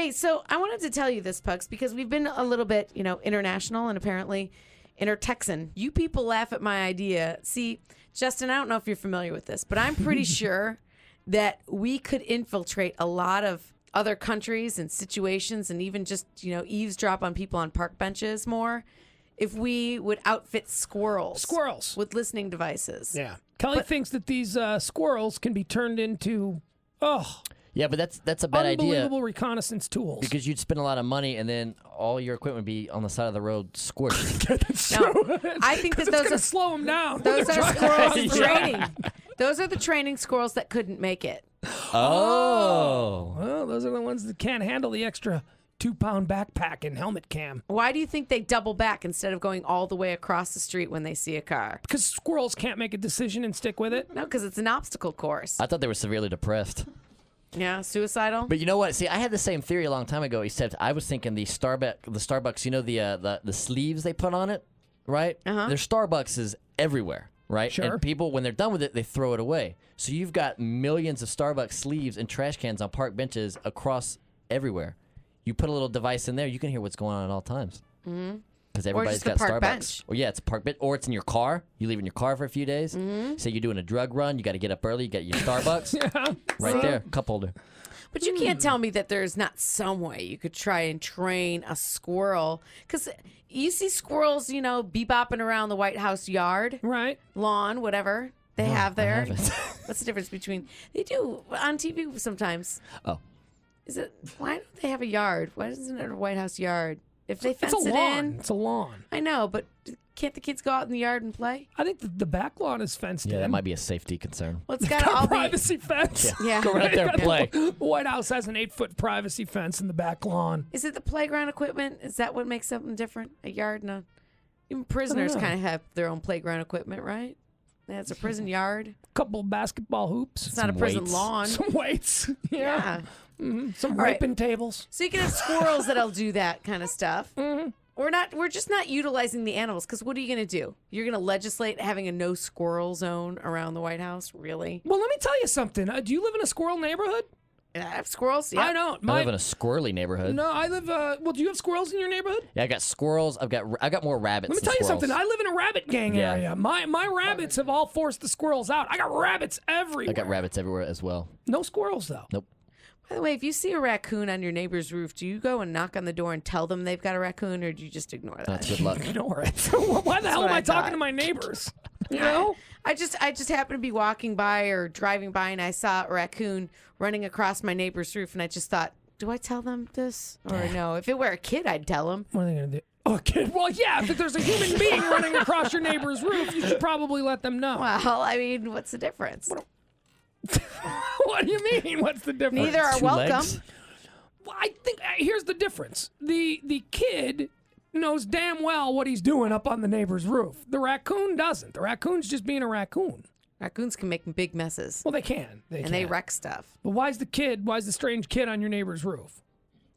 Hey, so I wanted to tell you this, Pugs, because we've been a little bit, international and apparently inter-Texan. You people laugh at my idea. See, Justin, I don't know if you're familiar with this, but I'm pretty sure that we could infiltrate a lot of other countries and situations and even just, eavesdrop on people on park benches more if we would outfit squirrels with listening devices. Yeah. Kelly thinks that these squirrels can be turned into, yeah, but that's a bad idea. Unbelievable reconnaissance tools. Because you'd spend a lot of money and then all your equipment would be on the side of the road squished. No, I think that those are slow them down. Those are squirrels training. Those are the training squirrels that couldn't make it. Oh. Well, those are the ones that can't handle the extra 2-pound backpack and helmet cam. Why do you think they double back instead of going all the way across the street when they see a car? Because squirrels can't make a decision and stick with it. No, because it's an obstacle course. I thought they were severely depressed. Yeah, suicidal. But you know what? See, I had the same theory a long time ago, except I was thinking the Starbucks, the sleeves they put on it, right? Uh-huh. Their Starbucks is everywhere, right? Sure. And people, when they're done with it, they throw it away. So you've got millions of Starbucks sleeves and trash cans on park benches across everywhere. You put a little device in there, you can hear what's going on at all times. Mm-hmm. Because everybody's got park Starbucks. bench. Or yeah, it's a park bench. Or it's in your car. You leave it in your car for a few days. Mm-hmm. Say you're doing a drug run. You got to get up early. You got your Starbucks. Yeah. Right there. Cup holder. But you can't tell me that there's not some way you could try and train a squirrel. Because you see squirrels, bebopping around the White House yard. Right. Lawn, whatever they have there. I haven't. What's the difference between... They do on TV sometimes. Oh. Why don't they have a yard? Why isn't it a White House yard? If they fence it lawn. in... It's a lawn. I know, but can't the kids go out in the yard and play? I think the back lawn is fenced in. Yeah, that might be a safety concern. Well, it's got to all be... privacy fence. Yeah. Go right out there and play. The White House has an 8-foot privacy fence in the back lawn. Is it the playground equipment? Is that what makes something different? A yard and a... Even prisoners kind of have their own playground equipment, right? Yeah, it's a prison yard. Couple basketball hoops. It's not a prison weights. lawn. Some weights. Yeah. Mm-hmm. Some All right. raping tables. So you can have squirrels that'll do that kind of stuff. Mm-hmm. We're just not utilizing the animals, because what are you going to do? You're going to legislate having a no squirrel zone around the White House? Really? Well, let me tell you something. Do you live in a squirrel neighborhood? I have squirrels? Yeah. I don't. I live in a squirrely neighborhood. No, I live. Well, do you have squirrels in your neighborhood? Yeah, I got squirrels. I got more rabbits. Let me tell you something. I live in a rabbit gang Yeah. area. My rabbits have all forced the squirrels out. I got rabbits everywhere. I got rabbits everywhere as well. No squirrels though. Nope. By the way, if you see a raccoon on your neighbor's roof, do you go and knock on the door and tell them they've got a raccoon, or do you just ignore that? That's good luck. Ignore it. Why the hell am I talking to my neighbors? You know? I just happened to be walking by or driving by, and I saw a raccoon running across my neighbor's roof, and I just thought, do I tell them this or no? If it were a kid, I'd tell them. What are they going to do? Oh, a kid? Well, yeah, if there's a human being running across your neighbor's roof, you should probably let them know. Well, I mean, what's the difference? What do you mean? What's the difference? Neither are Two welcome. legs? Well, I think here's the difference. The kid knows damn well what he's doing up on the neighbor's roof. The raccoon doesn't. The raccoon's just being a raccoon. Raccoons can make big messes. Well, they can. They wreck stuff. But why's the strange kid on your neighbor's roof?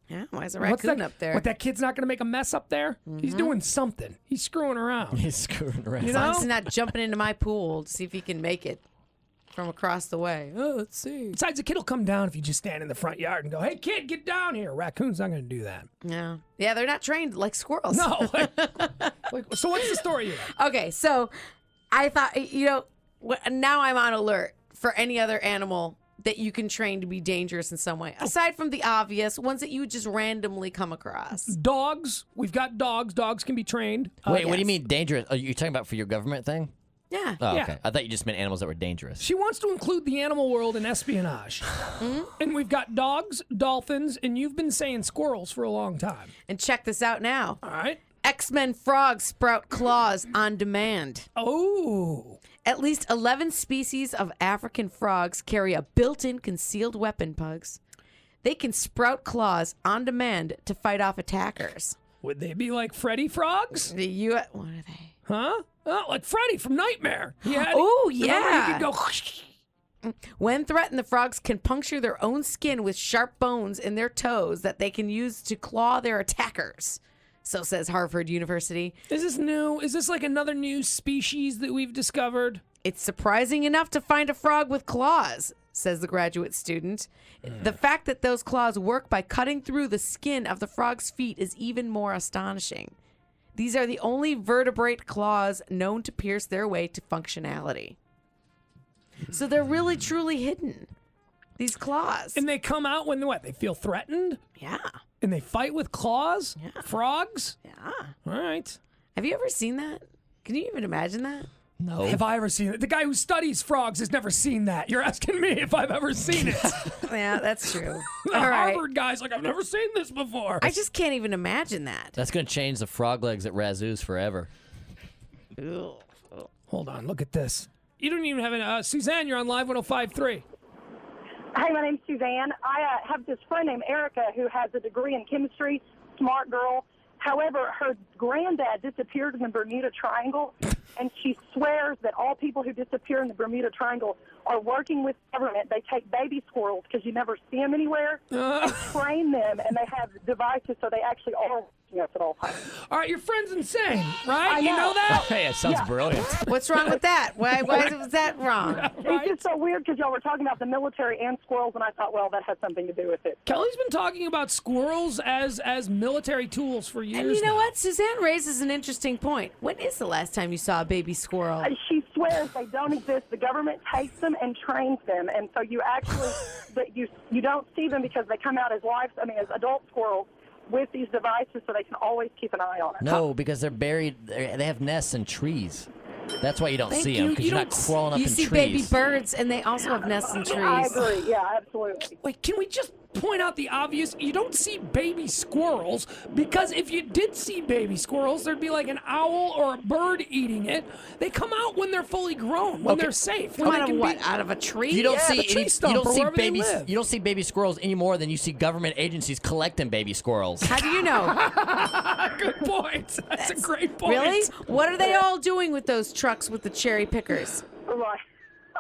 Yeah, why is a raccoon up there? What, that kid's not going to make a mess up there? Mm-hmm. He's doing something. He's screwing around. He's screwing around. As long as he's not jumping into my pool to see if he can make it from across the way. Oh, let's see. Besides, the kid will come down if you just stand in the front yard and go, hey, kid, get down here. Raccoon's not going to do that. Yeah. Yeah, they're not trained like squirrels. No. So what's the story here? Okay, so I thought, now I'm on alert for any other animal that you can train to be dangerous in some way. Aside from the obvious, ones that you would just randomly come across. Dogs. We've got dogs. Dogs can be trained. Wait, what do yes. you mean dangerous? Are you talking about for your government thing? Yeah. Oh, Yeah. okay. I thought you just meant animals that were dangerous. She wants to include the animal world in espionage. Mm-hmm. And we've got dogs, dolphins, and you've been saying squirrels for a long time. And check this out now. All right. X-Men frogs sprout claws on demand. Oh. At least 11 species of African frogs carry a built-in concealed weapon, Pugs. They can sprout claws on demand to fight off attackers. Would they be like Freddy frogs? What are they? Huh? Oh, like Freddy from Nightmare. Oh, yeah. He could go... When threatened, the frogs can puncture their own skin with sharp bones in their toes that they can use to claw their attackers. So says Harvard University. Is this new? Is this like another new species that we've discovered? It's surprising enough to find a frog with claws. says the graduate student. The fact that those claws work by cutting through the skin of the frog's feet is even more astonishing. These are the only vertebrate claws known to pierce their way to functionality. So they're really, truly hidden, these claws. And they come out when what? They feel threatened? Yeah. And they fight with claws? Yeah. Frogs? Yeah. All right. Have you ever seen that? Can you even imagine that? No. Have I ever seen it? The guy who studies frogs has never seen that. You're asking me if I've ever seen it. Yeah, that's true. The All right. Harvard guy's like, I've never seen this before. I just can't even imagine that. That's going to change the frog legs at Razoo's forever. Ew. Hold on, look at this. You don't even have an... Suzanne, you're on Live 105.3. Hi, my name's Suzanne. I have this friend named Erica who has a degree in chemistry, smart girl. However, her granddad disappeared in the Bermuda Triangle, and she swears that all people who disappear in the Bermuda Triangle are working with government. They take baby squirrels because you never see them anywhere, and train them, and they have devices so they actually are watching us at all times. All right, your friend's insane, right? I You know know. that? Hey, it sounds brilliant. What's wrong with that? Why was that wrong? Right? It's just so weird because y'all were talking about the military and squirrels, and I thought, well, that has something to do with it. Kelly's been talking about squirrels as military tools for years And you know now. what? Suzanne raises an interesting point. When is the last time you saw a baby squirrel? She swears they don't exist. The government takes them and trains them, and so you actually, you don't see them because they come out as as adult squirrels with these devices, so they can always keep an eye on it. No, because they're buried. They have nests in trees. That's why you don't Thank see you. them, because You you're not don't crawling up You in see trees. baby birds, and they also have nests in I trees. agree. Yeah, absolutely. Wait, can we just point out the obvious? You don't see baby squirrels because if you did see baby squirrels, there'd be like an owl or a bird eating it. They come out when they're fully grown, when they're safe. When Come they out can of what? be- Out of a tree? You don't Yeah, see the tree any, stump you don't or see wherever they babies. live. You don't see baby squirrels any more than you see government agencies collecting baby squirrels. How do you know? Good point. That's a great point. Really? What are they all doing with those trucks with the cherry pickers? Right.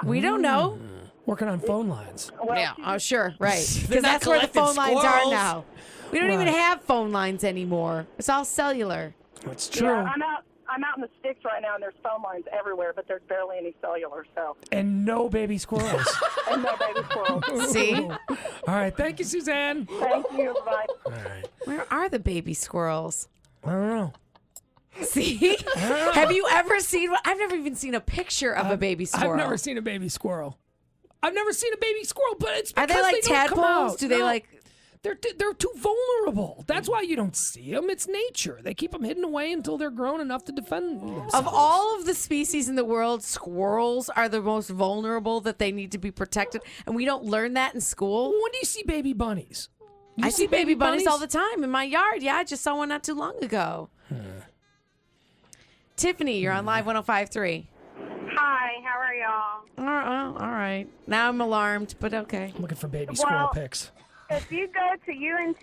We don't know. Working on phone lines. Well, Yeah. Oh, sure. Right. They're Because not that's where the collecting phone lines are squirrels. now. We don't even Right. have phone lines anymore. It's all cellular. That's yeah, true. I'm out in the sticks right now, and there's phone lines everywhere, but there's barely any cellular, so And no baby squirrels. and no baby squirrels. See? All right. Thank you, Suzanne. Thank you. Bye. All right. Where are the baby squirrels? I don't know. See? Have you ever seen one? I've never even seen a picture of a baby squirrel. I've never seen a baby squirrel. I've never seen a baby squirrel, but it's Are because they like don't come tadpoles? out. Do they No, like... They're too vulnerable. That's why you don't see them. It's nature. They keep them hidden away until they're grown enough to defend themselves. Of all of the species in the world, squirrels are the most vulnerable, that they need to be protected. And we don't learn that in school. When do you see baby bunnies? You I see baby bunnies all the time in my yard. Yeah, I just saw one not too long ago. Tiffany, you're on Live 105.3. Hi, how are y'all? All right. Now I'm alarmed, but okay. I'm looking for baby squirrel Well- pics. If you go to UNT,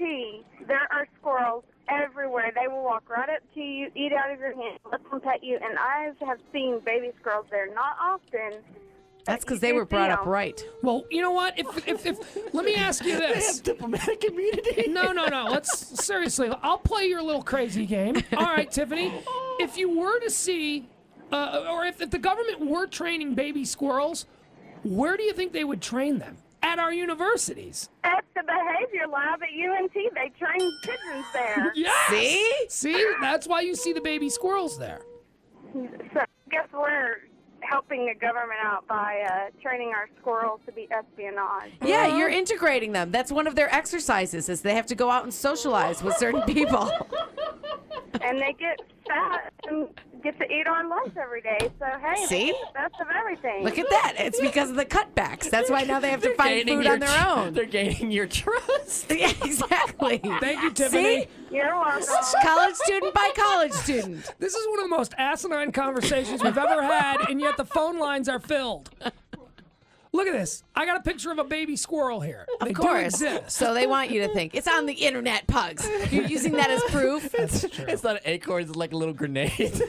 there are squirrels everywhere. They will walk right up to you, eat out of your hand, let them pet you, and I have seen baby squirrels there. Not often. That's because you they do were brought see up 'em. right. Well, you know what? If let me ask you this. Diplomatic immunity. No. Let's seriously. I'll play your little crazy game. All right, Tiffany. If you were to see, or if the government were training baby squirrels, where do you think they would train them? At our universities. At the behavior lab at UNT, they train pigeons there. Yes. See? That's why you see the baby squirrels there. So I guess we're helping the government out by training our squirrels to be espionage. Yeah, you're integrating them. That's one of their exercises, is they have to go out and socialize with certain people. And they get fat and get to eat our lunch every day. So, hey, See? they get the best of everything. Look at that. It's because of the cutbacks. That's why now they have to find food on their own. They're gaining your trust. Yeah, exactly. Thank you, Tiffany. See? You're welcome. College student by college student. This is one of the most asinine conversations we've ever had, and yet the phone lines are filled. Look at this. I got a picture of a baby squirrel here. They Of do course. exist. So they want you to think. It's on the internet, Pugs. You're using that as proof. It's not an acorn. It's like a little grenade.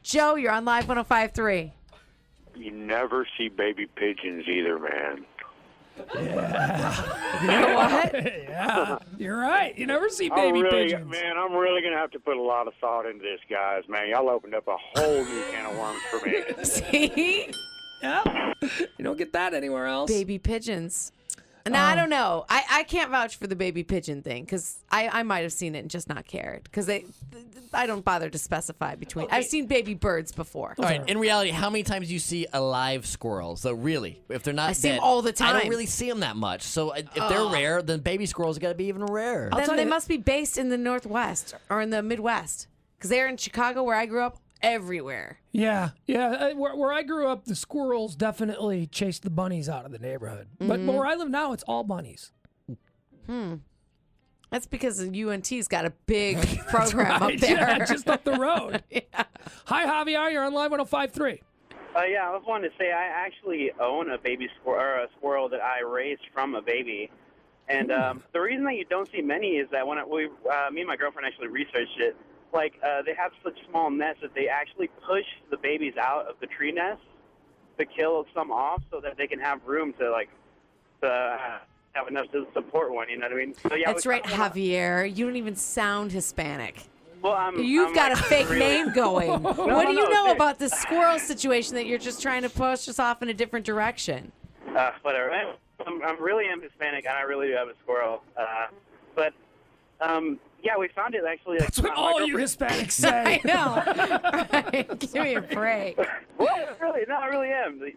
Joe, you're on Live 105.3. You never see baby pigeons either, man. You know what? Yeah, you're right. You never see I'm baby really, pigeons. man, I'm really going to have to put a lot of thought into this, guys. Man, y'all opened up a whole new can of worms for me. See? Yeah. You don't get that anywhere else. Baby pigeons. Now, I don't know. I can't vouch for the baby pigeon thing because I might have seen it and just not cared because I don't bother to specify between. I've seen baby birds before. All right. In reality, how many times do you see a live squirrel? So really, if they're not I see them dead, all the time. I don't really see them that much. So if they're rare, then baby squirrels got to be even rarer. Then they must be based in the Northwest or in the Midwest because they're in Chicago where I grew up. Everywhere. Yeah. Where I grew up, the squirrels definitely chased the bunnies out of the neighborhood. But where I live now, it's all bunnies. That's because UNT's got a big program up there. Yeah, just up the road. Yeah. Hi, Javier. You're on Live 105.3. Yeah, I was wanting to say I actually own a baby squirrel, or a squirrel that I raised from a baby. And the reason that you don't see many is that when me and my girlfriend actually researched it, they have such small nests that they actually push the babies out of the tree nest to kill some off so that they can have room to have enough to support one. You know what I mean? So, yeah, that's right, Javier. You don't even sound Hispanic. Well, You've got a fake really... name going. What do you know dude. about this squirrel situation that you're just trying to push us off in a different direction? Whatever. I really am Hispanic, and I really do have a squirrel. Yeah, we found it actually. That's what all you Hispanics say. I know. Right. Give me a break. Well, really, no, I really am. Do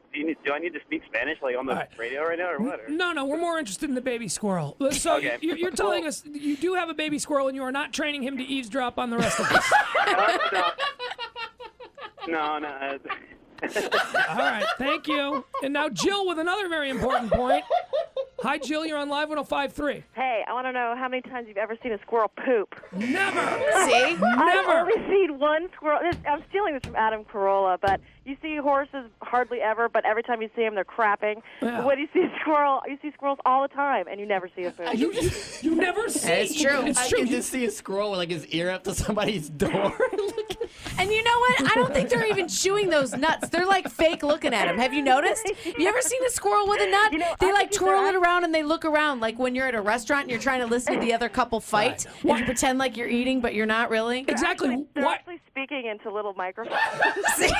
I need to speak Spanish on the radio right now, or what? Or? No, we're more interested in the baby squirrel. So okay. you're telling us you do have a baby squirrel, and you are not training him to eavesdrop on the rest of us. No. All right, thank you. And now Jill with another very important point. Hi, Jill. You're on Live 105.3. Hey, I want to know how many times you've ever seen a squirrel poop. Never. See? Never. I've only seen one squirrel. I'm stealing this from Adam Carolla, but you see horses hardly ever, but every time you see them, they're crapping. Yeah. When you see a squirrel, you see squirrels all the time, and you never see a poop. You never see. It's true. It's true. I can just see a squirrel with his ear up to somebody's door. And you know what? I don't think they're even chewing those nuts. They're fake looking at them. Have you noticed? You ever seen a squirrel with a nut? They twirl it around and they look around like when you're at a restaurant and you're trying to listen to the other couple fight and you pretend like you're eating but you're not really. Exactly. They're actually speaking into little microphones. See?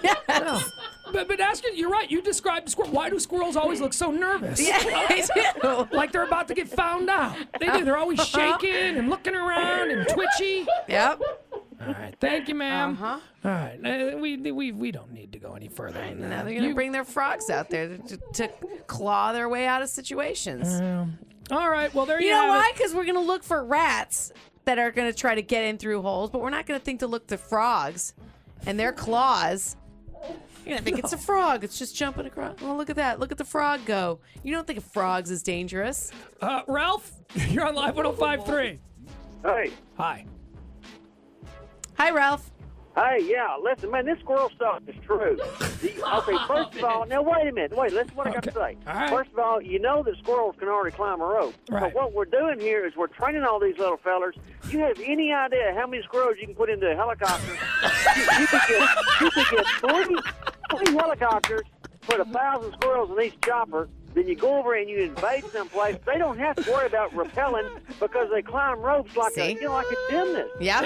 Yes. But ask it, you're right. You described the squirrel. Why do squirrels always look so nervous? Yeah, they do. Like they're about to get found out. They do. They're always shaking and looking around and twitchy. Yep. All right. Thank you, ma'am. Uh-huh. All right. We don't need to go any further than that. Now they're going to bring their frogs out there to claw their way out of situations. All right. Well, there you You know have why? it. Because we're going to look for rats that are going to try to get in through holes, but we're not going to think to look to frogs and their claws. You're going to think it's a frog. It's just jumping across. Oh, look at that. Look at the frog go. You don't think of frogs as dangerous. Ralph, you're on Live 105.3. Hey. Hi. Hi, Ralph. Hey, yeah, listen, man, this squirrel stuff is true. Okay, first of all, now wait a minute. Listen to what I got to say. All right. First of all, you know that squirrels can already climb a rope. Right. So what we're doing here is we're training all these little fellers. You have any idea how many squirrels you can put into a helicopter? you could get 20 helicopters, put 1,000 squirrels in each chopper. Then you go over and you invade someplace. They don't have to worry about rappelling because they climb ropes like a gymnast. Yep.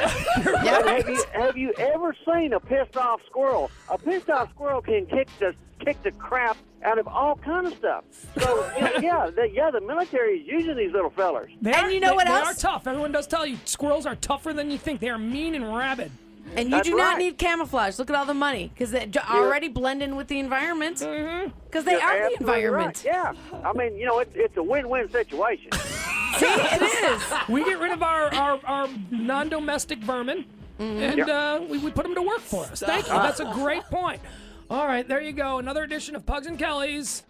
Have you ever seen a pissed off squirrel? A pissed off squirrel can kick the crap out of all kind of stuff. So the military is using these little fellers. And you know what else? They are tough. Everyone does tell you squirrels are tougher than you think. They are mean and rabid. And you That's do not right. need camouflage. Look at all the money because they already blend in with the environment. Because they You're are the absolutely environment. Right. Yeah, I mean, it's a win-win situation. See, it is. We get rid of our non-domestic vermin, and we put them to work for us. Thank you. That's a great point. All right, there you go. Another edition of Pugs and Kelly's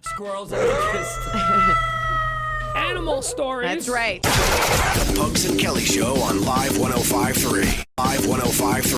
Squirrels of interest. Animal Stories. That's right. Pugs and Kelly Show on Live 105.3. Live 105.3.